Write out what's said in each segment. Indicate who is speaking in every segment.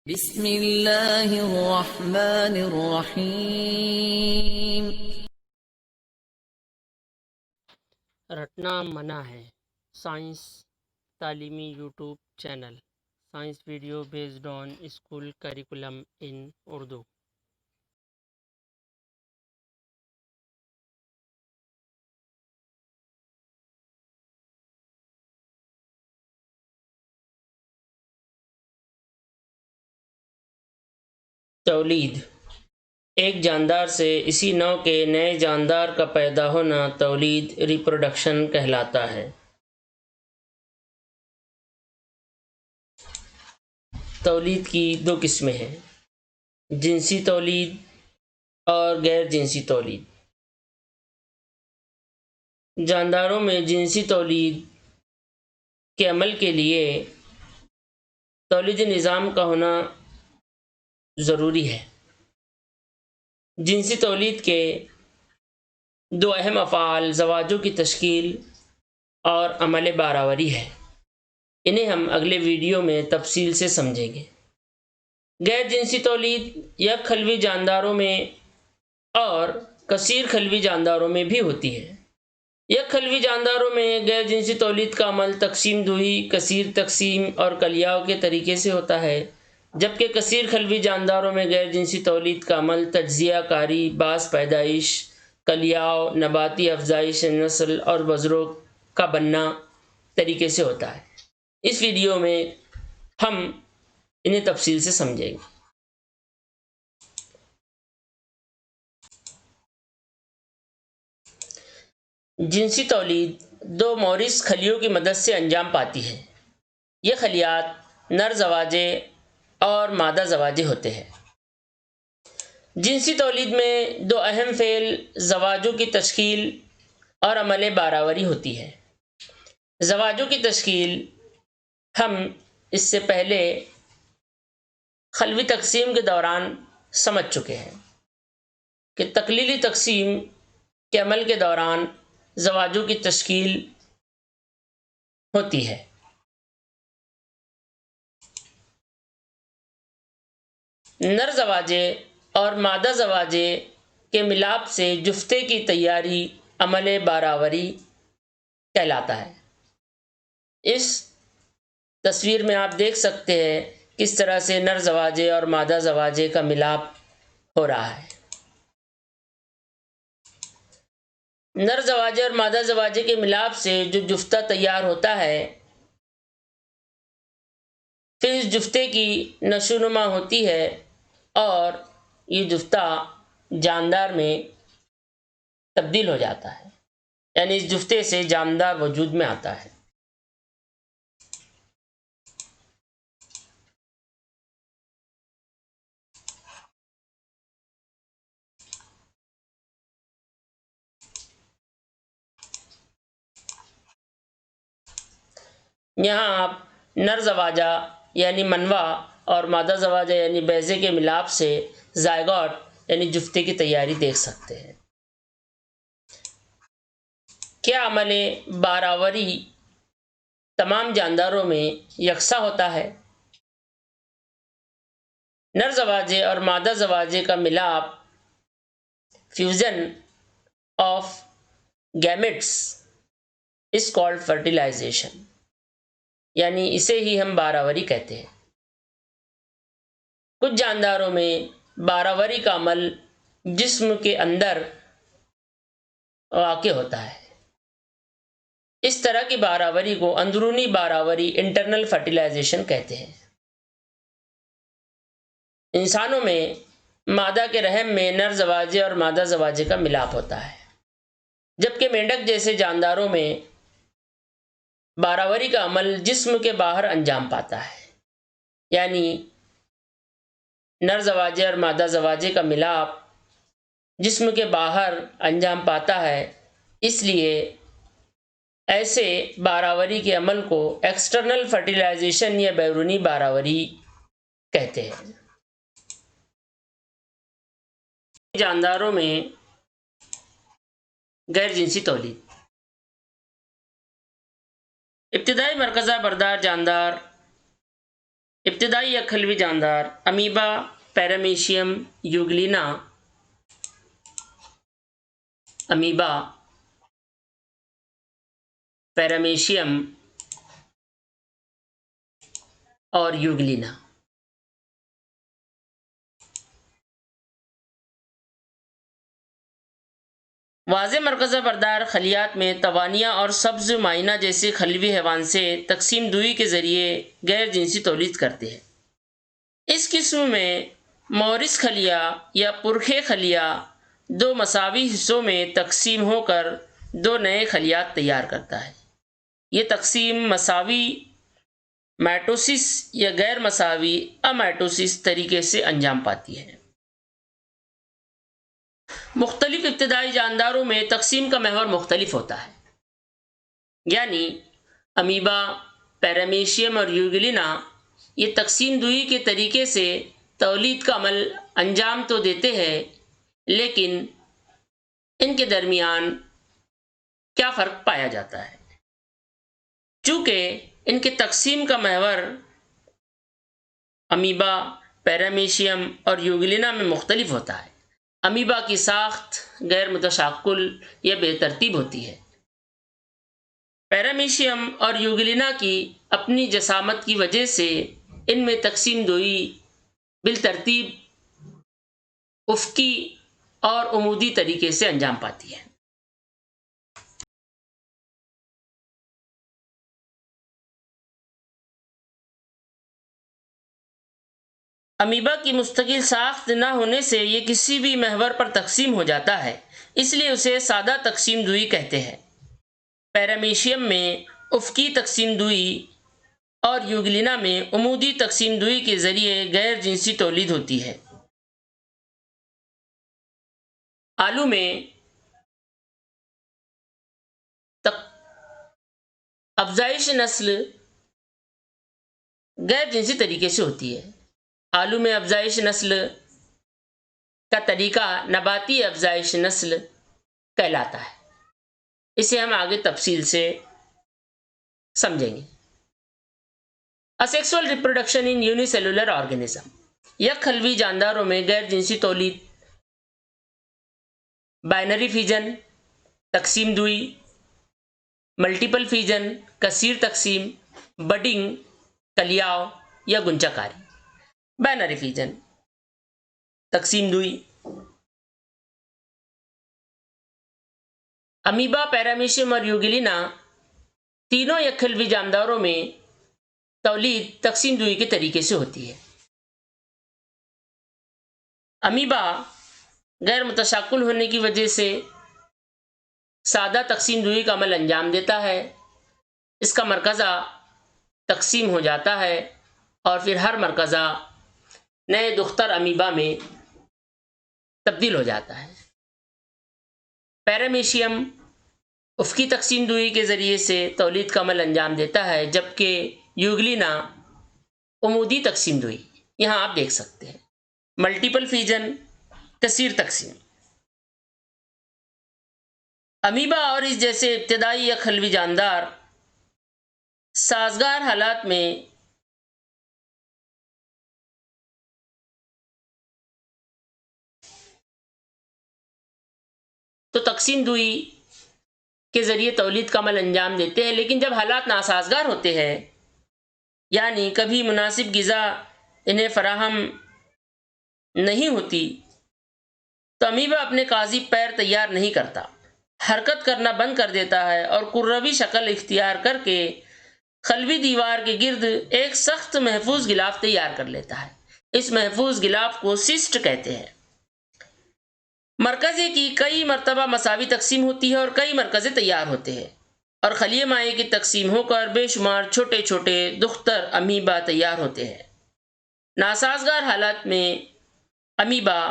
Speaker 1: बिस्मिल्लाहिर्रहमानिर्रहीम।
Speaker 2: रटना मना है। साइंस तालीमी YouTube channel. Science video based on school curriculum in Urdu. तौलीद। एक जानदार से इसी नौ के नए जानदार का पैदा होना तौलीद रिप्रोडक्शन कहलाता है। तौलीद की दो किस्में हैं, जिनसी तौलीद और गैर जिनसी तौलीद। जानदारों में जिनसी तौलीद के अमल के लिए तौलीदी निज़ाम का होना ज़रूरी है। जिनसी तौलीद के दो अहम अफ़आल ज़वाजों की तश्कील और अमल बारावरी है। इन्हें हम अगले वीडियो में तफसील से समझेंगे। गैर जिनसी तौलीद या खलवी जानदारों में और कसीर खलवी जानदारों में भी होती है। यह खलवी जानदारों में गैर जिनसी तौलीद का अमल तकसीम दुही, कसीर तकसीम और कलियाओं के तरीके से होता है, जबकि कसीर खलवी जानदारों में गैर जिनसी तौलीद का अमल तज्जिया कारी, बास पैदाइश, कलियाओं, नबाती अफजाइश नस्ल और बज़रों का बनना तरीके से होता है। इस वीडियो में हम इन्हें तफसील से समझेंगे। जिनसी तौलीद दो मौरिस खलियों की मदद से अंजाम पाती है। ये खलियात नर ज़वाजे और मादा ज़वाजे होते हैं। जिनसी तौलीद में दो अहम फ़ेल ज़वाजों की तश्कील और अमल बारावरी होती है। ज़वाजों की तश्कील हम इससे पहले खलवी तकसीम के दौरान समझ चुके हैं कि तकलीली तकसीम के अमल के दौरान ज़वाजों की तश्कील होती है। नर ज़वाजे और मादा ज़वाजे के मिलाप से जुफ्ते की तैयारी अमल बारावरी कहलाता है। इस तस्वीर में आप देख सकते हैं किस तरह से नर ज़वाजे और मादा ज़वाजे का मिलाप हो रहा है। नर ज़वाजे और मादा ज़वाजे के मिलाप से जो जुफ्ता तैयार होता है, फिर इस जुफ्ते की नशोनुमा होती है और ये जुफ्ता जानदार में तब्दील हो जाता है, यानी इस जुफ्ते से जानदार वजूद में आता है। यहाँ आप नर ज़वाजा यानी मनवा और मादा ज़वाजा यानी बैज़े के मिलाप से ज़ायगोट यानी जुफ्ते की तैयारी देख सकते हैं। क्या अमले बारावरी तमाम जानदारों में यकसा होता है? नर ज़वाजे और मादा ज़वाजे का मिलाप fusion of gametes is called fertilization, यानी इसे ही हम बारावरी कहते हैं। कुछ जानदारों में बारावरी का अमल जिस्म के अंदर वाक़े होता है। इस तरह की बारावरी को अंदरूनी बारावरी इंटरनल फर्टिलाइजेशन कहते हैं। इंसानों में मादा के रहम में नर ज़वाजे और मादा ज़वाजे का मिलाप होता है, जबकि मेंढक जैसे जानदारों में बारावरी का अमल जिस्म के बाहर अंजाम पाता है, यानी नर ज़वाजे और मादा ज़वाजे का मिलाप जिस्म के बाहर अंजाम पाता है। इसलिए ऐसे बारावरी के अमल को एक्सटर्नल फर्टिलाइजेशन या बैरूनी बारावरी कहते हैं। जानदारों में गैर जिनसी तौलीद। इब्तिदाई मरकज़ा बरदार जानदार इब्तिदाई या खलवी जानदार amoeba, paramecium, Euglena, amoeba, paramecium और यूग्लिना। वाज़े मरकज़ा बरदार खलियात में तवानिया और सब्ज़ माइना जैसे खलवी हैवान से तकसीम दुई के ज़रिए गैर जिनसी तौलीद करते हैं। इस किस्म में मौरिस खलिया या पुरखे खलिया दो मसावी हिस्सों में तकसीम होकर दो नए खलियात तैयार करता है। ये तकसीम मसावी माइटोसिस या गैर मसावी अमाइटोसिस तरीके से अंजाम पाती है। मुख्तलिफ इब्तिदाई जानदारों में तकसीम का महवर मुख्तलिफ होता है, यानी अमीबा, पैरामीशियम और यूग्लिना ये तकसीम दुई के तरीके से तौलीद का अमल अंजाम तो देते हैं, लेकिन इनके दरमियान क्या फ़र्क पाया जाता है? चूँकि इनके तकसीम का महवर अमीबा, पैरामीशियम और यूग्लिना में मुख्तलिफ होता है। अमीबा की साख्त गैर मुतशाक्कुल या बेतरतीब होती है। पैरामीशियम और यूग्लिना की अपनी जसामत की वजह से इनमें तकसीम दुई बिलतरतीब, उफ़की और उमूदी तरीके से अंजाम पाती है। अमीबा की मुस्तकिल साख्त न होने से ये किसी भी महवर पर तकसीम हो जाता है, इसलिए उसे सादा तकसीम दुई कहते हैं। पैरामीशियम में उफ़की तकसीम दुई और यूग्लिना में उमूदी तकसीम दुई के ज़रिए गैर जिनसी तौलीद होती है। आलू में अफ़ज़ाइश नस्ल गैर जिनसी तरीके से होती है। आलू में अफ़ज़ाइश नस्ल का तरीका नबाती अफ़ज़ाइश नस्ल कहलाता है। इसे हम आगे तफसील से समझेंगे। Asexual reproduction in unicellular organism, यक खलवी जानदारों में गैर जिनसी तौलीद, बाइनरी फिजन, तकसीम दुई, मल्टीपल फिजन, कसीर तकसीम, बडिंग, कलियाव या गुंचाकारी। बाइनरी फिजन, तकसीम दुई, अमीबा, पैरामीशियम और यूग्लिना तीनों यक खलवी जानदारों में तौलीद तकसीम दुई के तरीके से होती है। अमीबा गैर मुतशाक्कुल होने की वजह से सादा तकसीम दुई का अमल अंजाम देता है। इसका मरकज़ा तकसीम हो जाता है और फिर हर मरकज़ा नए दुख्तर अमीबा में तब्दील हो जाता है। पैरामीशियम उफ़की तकसीम दुई के ज़रिए से तौलीद का अमल अंजाम देता है, जबकि यूग्लिना उमूदी तकसीम दुई, यहाँ आप देख सकते हैं, मल्टीपल फिजन, कसीर तकसीम। अमीबा और इस जैसे इब्तिदाई या खलवी जानदार साजगार हालात में तो तकसीम दुई के ज़रिए तौलीद का अमल अंजाम देते हैं, लेकिन जब हालात नासाजगार होते हैं, यानी कभी मुनासिब ग़िज़ा इन्हें फ़राहम नहीं होती, तो अमीबा अपने काज़ी पैर तैयार नहीं करता, हरकत करना बंद कर देता है और कुर्रवी शक्ल इख्तियार करके खलवी दीवार के गिर्द एक सख्त महफूज गिलाफ तैयार कर लेता है। इस महफूज गिलाफ को सिस्ट कहते हैं। मरकज़े की कई मरतबा मसावी तकसीम होती है और कई मरकज़े तैयार होते हैं और खलिए माए की तकसीम होकर बेशुमार छोटे छोटे दुख्तर अमीबा तैयार होते हैं। नासाजगार हालात में अमीबा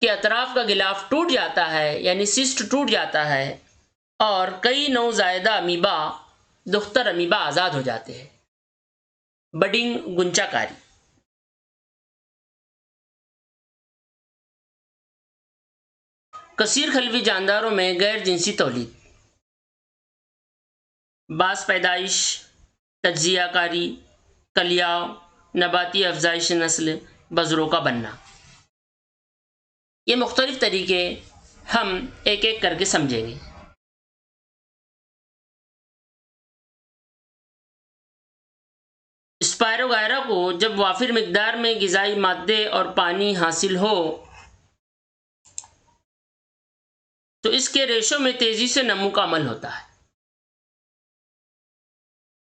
Speaker 2: के अतराफ का गिलाफ टूट जाता है, यानी सिस्ट टूट जाता है और कई नौज़ायदा अमीबा दुख्तर अमीबा आज़ाद हो जाते हैं। बडिंग, गुंचाकारी। कसीर खलवी जानदारों में गैर जिनसी तौलीद, बास पैदाइश, तज्जियाकारी, कलियाव, नबाती अफजाइश नस्ल, बज़रों का बनना। ये मुख्तलिफ तरीके हम एक एक करके समझेंगे। स्पायरोगायरा को जब वाफिर मिकदार में ग़िज़ाई मादे और पानी हासिल हो तो इसके रेशों में तेजी से नमू का अमल होता है।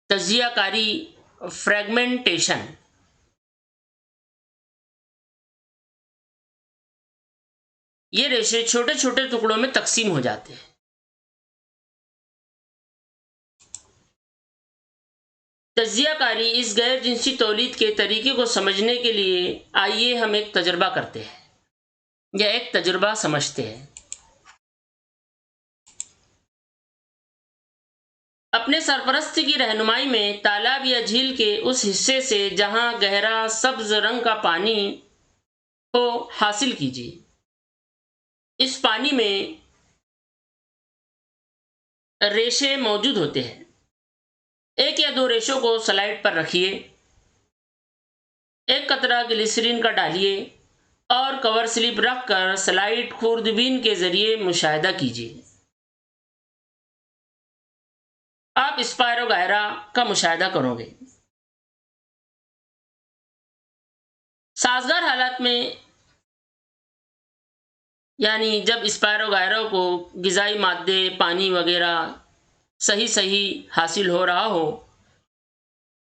Speaker 2: तज्जियाकारी, फ्रेगमेंटेशन। ये रेशे छोटे छोटे टुकड़ों में तकसीम हो जाते हैं। तज्जियाकारी इस गैर जिनसी तौलीद के तरीके को समझने के लिए आइए हम एक तजुर्बा करते हैं या एक तजुर्बा समझते हैं। अपने सरपरस्त की रहनुमाई में तालाब या झील के उस हिस्से से जहां गहरा सब्ज रंग का पानी को हासिल कीजिए। इस पानी में रेशे मौजूद होते हैं। एक या दो रेशों को स्लाइड पर रखिए, एक कतरा ग्लिसरीन का डालिए और कवर स्लिप रखकर स्लाइड खुर्दबीन के जरिए मुशाहिदा कीजिए। आप स्पायरोगायरा का मुशाहिदा करोगे। साजगार हालात में, यानी जब स्पायरोगायरा को ग़िज़ाई मादे, पानी वगैरह सही हासिल हो रहा हो,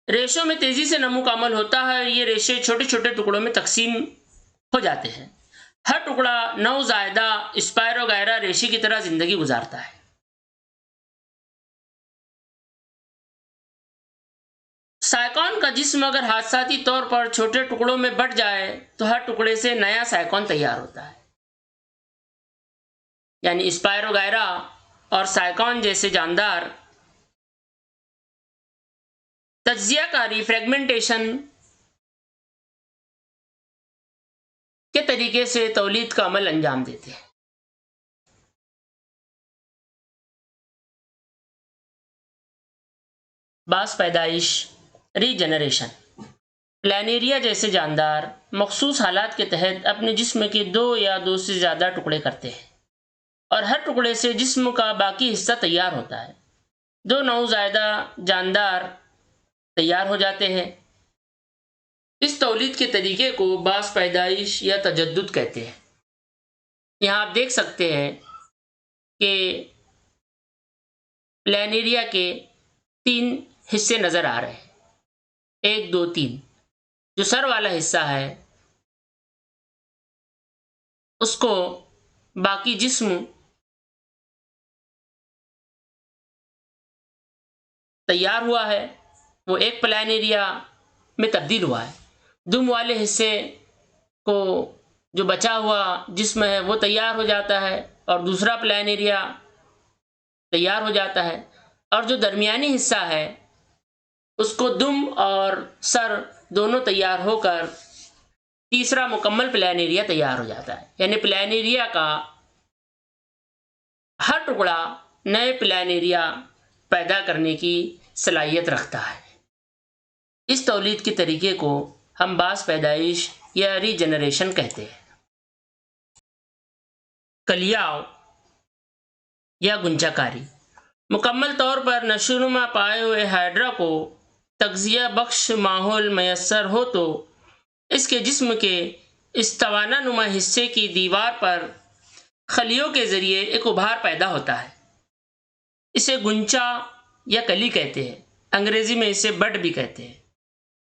Speaker 2: रेशों में तेजी से नमू का अमल होता है। ये रेशे छोटे छोटे टुकड़ों में तकसीम हो जाते हैं। हर टुकड़ा नवजायदा स्पायरोगायरा रेशे की तरह जिंदगी गुजारता है। साइकॉन का जिस्म अगर हादसाती तौर पर छोटे टुकड़ों में बट जाए तो हर टुकड़े से नया साइकॉन तैयार होता है। यानी स्पायरोगायरा और साइकॉन जैसे जानदार तज्जियाकारी फ्रेगमेंटेशन के तरीके से तौलीद का अमल अंजाम देते हैं। बास पैदाइश, रीजनरेशन। प्लानेरिया जैसे जानदार मखसूस हालात के तहत अपने जिस्म के दो या दो से ज़्यादा टुकड़े करते हैं और हर टुकड़े से जिस्म का बाकी हिस्सा तैयार होता है। दो नौज़ायदा जानदार तैयार हो जाते हैं। इस तौलीद के तरीके को बास पैदाइश या तजद्दुद कहते हैं। यहाँ आप देख सकते हैं कि प्लानेरिया के 3 हिस्से नज़र आ रहे हैं, 1, 2, 3। जो सर वाला हिस्सा है उसको बाकी जिस्म तैयार हुआ है, वो एक प्लानेरिया में तब्दील हुआ है। दुम वाले हिस्से को जो बचा हुआ जिस्म है वो तैयार हो जाता है और दूसरा प्लानेरिया तैयार हो जाता है, और जो दरमियानी हिस्सा है उसको दुम और सर दोनों तैयार होकर तीसरा मुकम्मल प्लानेरिया तैयार हो जाता है। यानी प्लानेरिया का हर टुकड़ा नए प्लानेरिया पैदा करने की सलाहियत रखता है। इस तौलीद के तरीके को हम बास पैदाइश या रीजनरेशन कहते हैं। कलियाव या गुंजाकारी। मुकम्मल तौर पर नशोनुमा पाए हुए हाइड्रा को तग़ज़िया बख्श माहौल मैसर हो तो इसके जिस्म के इस तवाना नुमा हिस्से की दीवार पर खलियों के ज़रिए एक उभार पैदा होता है। इसे गुंचा या कली कहते हैं। अंग्रेज़ी में इसे बड भी कहते हैं।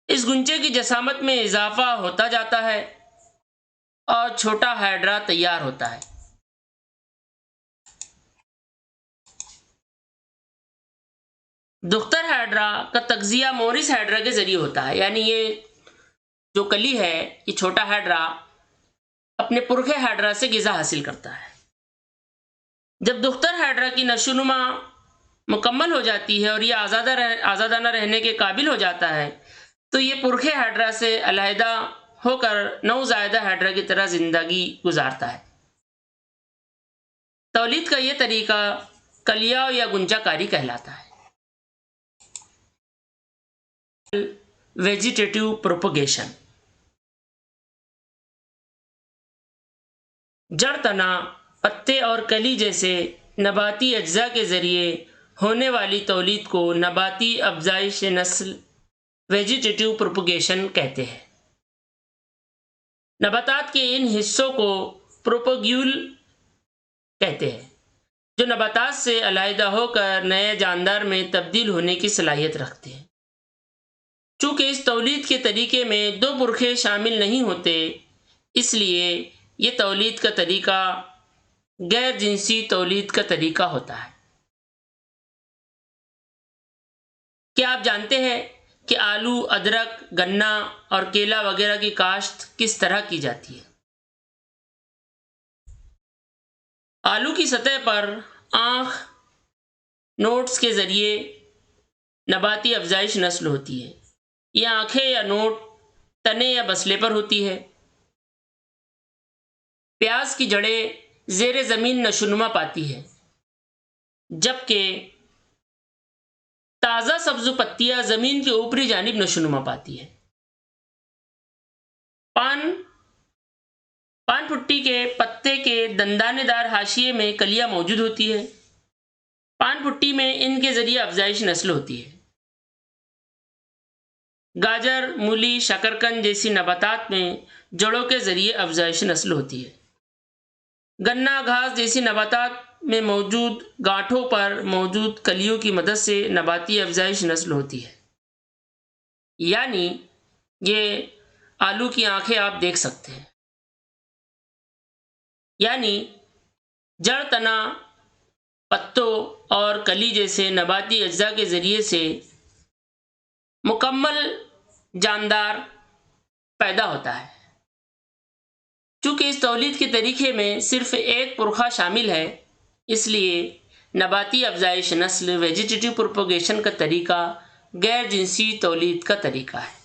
Speaker 2: इस गुंचे की जसामत में इजाफा होता जाता है और छोटा हाइड्रा तैयार होता है। दुख्तर हाइड्रा का तग़ज़िया मोरिस हाइड्रा के ज़रिए होता है। यानी ये जो कली है, ये छोटा हाइड्रा अपने पुरखे हाइड्रा से ग़िज़ा हासिल करता है। जब दुख्तर हाइड्रा की नशोनुमा मुकम्मल हो जाती है और ये आज़ादाना रहने के काबिल हो जाता है तो ये पुरखे हाइड्रा से अलहदा होकर नौज़ायदा हाइड्रा की तरह ज़िंदगी गुजारता है। तौलीद का ये तरीका कलियाव या गुंजाकारी कहलाता है। Vegetative propagation. जड़, तना, पत्ते और कली जैसे नबाती अज्जा के जरिए होने वाली तौलीद को नबाती अफजाइश नस्ल वेजिटेटिव प्रोपगेशन कहते हैं। नबातात के इन हिस्सों को प्रोपग्यूल कहते हैं, जो नबातात से अलहदा होकर नए जानदार में तब्दील होने की सलाहियत रखते हैं। चूँकि इस तौलीद के तरीके में दो पुरखे शामिल नहीं होते, इसलिए ये तौलीद का तरीका गैर जिनसी तौलीद का तरीका होता है। क्या आप जानते हैं कि आलू, अदरक, गन्ना और केला वगैरह की काश्त किस तरह की जाती है? आलू की सतह पर आँख नोट्स के जरिए नबाती अफजाइश नस्ल होती है। ये आँखें या नोट तने या बसले पर होती है। प्याज की जड़ें ज़ेरे ज़मीन नशोनुमा पाती है, जबकि ताज़ा सब्ज़ पत्तियाँ ज़मीन की ऊपरी जानिब नशोनुमा पाती है। पान फुट्टी के पत्ते के दंदानेदार हाशिए में कलियाँ मौजूद होती है। पान फुट्टी में इनके ज़रिए अफजाइश नस्ल होती है। गाजर, मूली, शकरकंद जैसी नबातात में जड़ों के ज़रिए अफजाइश नस्ल होती है। गन्ना घास जैसी नबातात में मौजूद गांठों पर मौजूद कलियों की मदद से नबाती अफजाइश नस्ल होती है। यानी ये आलू की आंखें आप देख सकते हैं। यानी जड़, तना, पत्तों और कली जैसे नबाती अज्जा के ज़रिए से मुकम्मल जानदार पैदा होता है। चूँकि इस तौलीद के तरीके में सिर्फ एक पुरखा शामिल है, इसलिए नबाती अफजाइश नस्ल वेजिटेटिव प्रोपगेशन का तरीका गैर जिनसी तौलीद का तरीका है।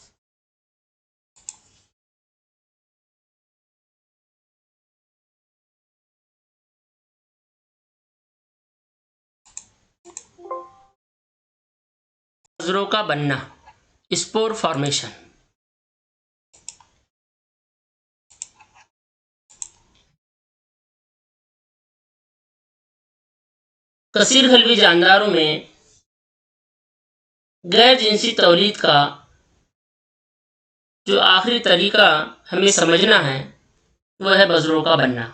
Speaker 2: बज़रों का बनना, स्पोर फॉर्मेशन। कसीर खलवी जानदारों में गैर जिनसी तौलीद का जो आखिरी तरीका हमें समझना है वह है बज़रों का बनना।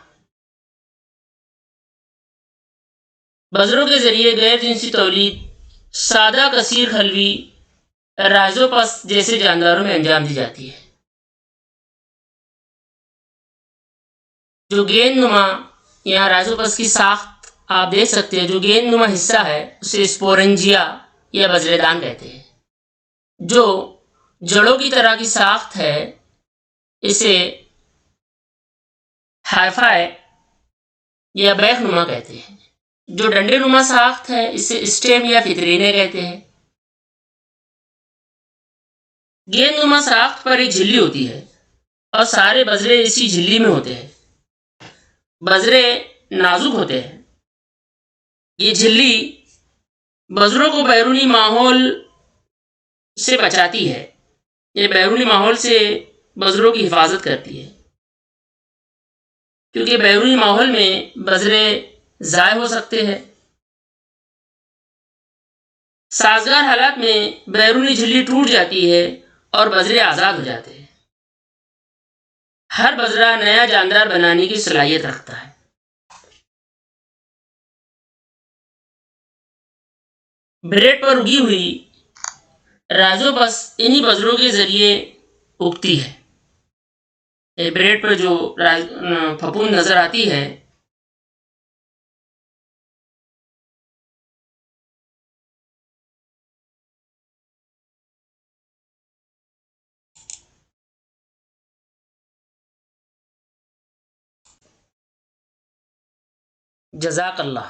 Speaker 2: बज़रों के जरिए गैर जिनसी तौलीद सादा कसीर खलवी राइज़ोपस जैसे जानदारों में अंजाम दी जाती है। जो गेंदनुमा, यहाँ राइज़ोपस की साख्त आप देख सकते हैं, जो गेंदनुमा हिस्सा है उसे स्पोरेंजिया या बजरेदान कहते हैं। जो जड़ों की तरह की साख्त है इसे हाइफाई या बैखनुमा कहते हैं। जो डंडे नुमा साख्त है इसे स्टेम या फितरीने कहते हैं। गेंदनुमा साख्त पर एक झिल्ली होती है और सारे बजरे इसी झिल्ली में होते हैं। बजरे नाजुक होते हैं। ये झिल्ली बजरों को बैरूनी माहौल से बचाती है। ये बैरूनी माहौल से बजरों की हिफाजत करती है, क्योंकि बैरूनी माहौल में बजरे ज़ाय हो सकते हैं। साजगार हालात में बैरूनी झिल्ली टूट जाती है और बजरे आज़ाद हो जाते हैं। हर बजरा नया जानदार बनाने की सलाहियत रखता है। ब्रेड पर उगी हुई राइज़ोपस इन्हीं बजरों के जरिए उगती है। ब्रेड पर जो फफूंद नजर आती है जज़ाकल्लाह।